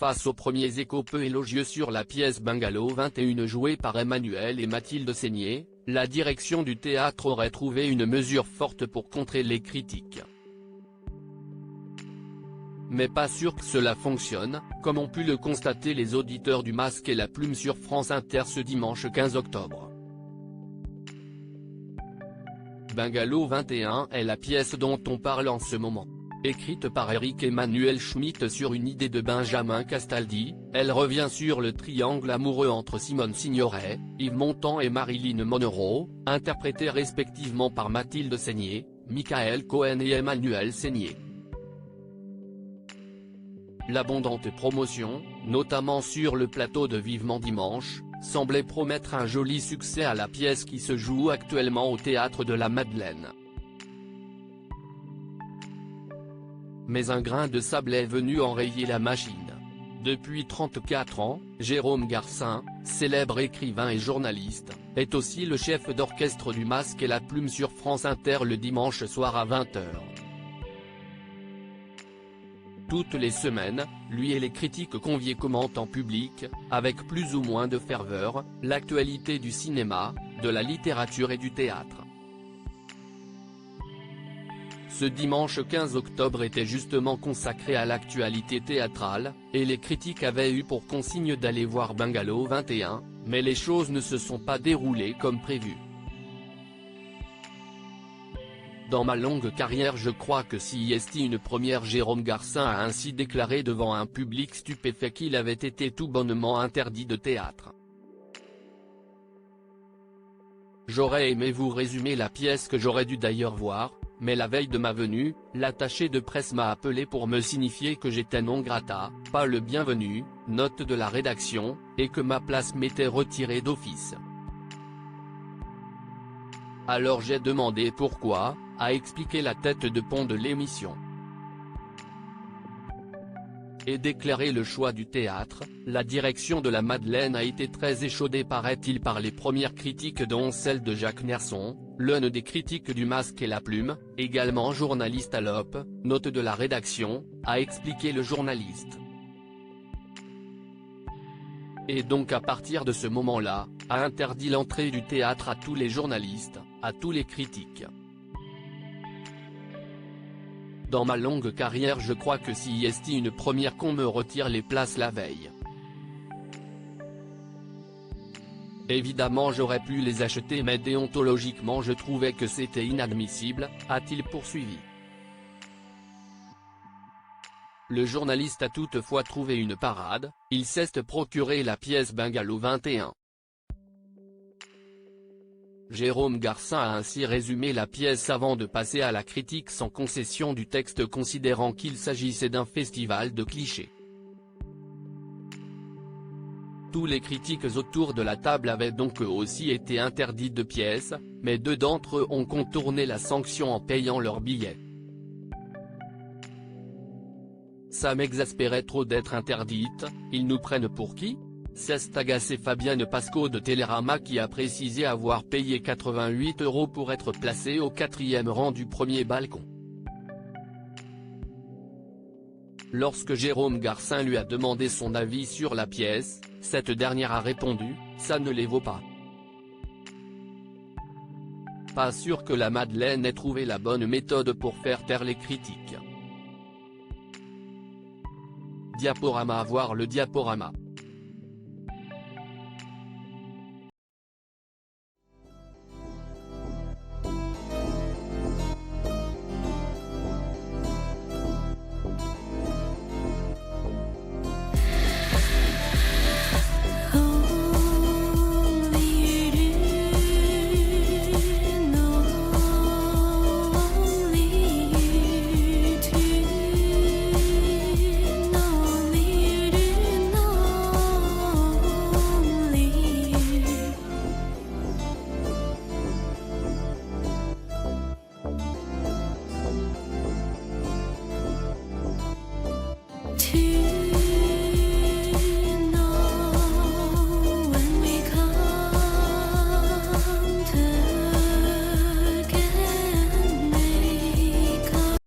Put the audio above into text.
Face aux premiers échos peu élogieux sur la pièce Bungalow 21 jouée par Emmanuel et Mathilde Seigné, la direction du théâtre aurait trouvé une mesure forte pour contrer les critiques. Mais pas sûr que cela fonctionne, comme ont pu le constater les auditeurs du Masque et la Plume sur France Inter ce dimanche 15 octobre. Bungalow 21 est la pièce dont on parle en ce moment. Écrite par Éric Emmanuel Schmitt sur une idée de Benjamin Castaldi, elle revient sur le triangle amoureux entre Simone Signoret, Yves Montand et Marilyn Monroe, interprétés respectivement par Mathilde Seigné, Michael Cohen et Emmanuel Seigné. L'abondante promotion, notamment sur le plateau de Vivement Dimanche, semblait promettre un joli succès à la pièce qui se joue actuellement au Théâtre de la Madeleine. Mais un grain de sable est venu enrayer la machine. Depuis 34 ans, Jérôme Garcin, célèbre écrivain et journaliste, est aussi le chef d'orchestre du Masque et la Plume sur France Inter le dimanche soir à 20h. Toutes les semaines, lui et les critiques conviés commentent en public, avec plus ou moins de ferveur, l'actualité du cinéma, de la littérature et du théâtre. Ce dimanche 15 octobre était justement consacré à l'actualité théâtrale, et les critiques avaient eu pour consigne d'aller voir Bungalow 21, mais les choses ne se sont pas déroulées comme prévu. Dans ma longue carrière je crois que si est une première. Jérôme Garcin a ainsi déclaré devant un public stupéfait qu'il avait été tout bonnement interdit de théâtre. J'aurais aimé vous résumer la pièce que j'aurais dû d'ailleurs voir, mais la veille de ma venue, l'attaché de presse m'a appelé pour me signifier que j'étais non grata, pas le bienvenu, note de la rédaction, et que ma place m'était retirée d'office. Alors j'ai demandé pourquoi, a expliqué la tête de pont de l'émission. Et déclaré le choix du théâtre, la direction de la Madeleine a été très échaudée paraît-il par les premières critiques dont celle de Jacques Nerson, l'un des critiques du Masque et la Plume, également journaliste à l'Op, note de la rédaction, a expliqué le journaliste. Et donc à partir de ce moment-là, a interdit l'entrée du théâtre à tous les journalistes, à tous les critiques. Dans ma longue carrière je crois que si est une première qu'on me retire les places la veille. Évidemment j'aurais pu les acheter mais déontologiquement je trouvais que c'était inadmissible, a-t-il poursuivi. Le journaliste a toutefois trouvé une parade, il s'est procuré la pièce Bungalow 21. Jérôme Garcin a ainsi résumé la pièce avant de passer à la critique sans concession du texte considérant qu'il s'agissait d'un festival de clichés. Tous les critiques autour de la table avaient donc eux aussi été interdits de pièces, mais deux d'entre eux ont contourné la sanction en payant leur billet. Ça m'exaspérait trop d'être interdite, ils nous prennent pour qui ? S'est agacé Fabienne Pasco de Télérama qui a précisé avoir payé 88 € pour être placé au 4e rang du premier balcon. Lorsque Jérôme Garcin lui a demandé son avis sur la pièce, cette dernière a répondu « ça ne les vaut pas ». Pas sûr que la Madeleine ait trouvé la bonne méthode pour faire taire les critiques. Diaporama. Voir le diaporama.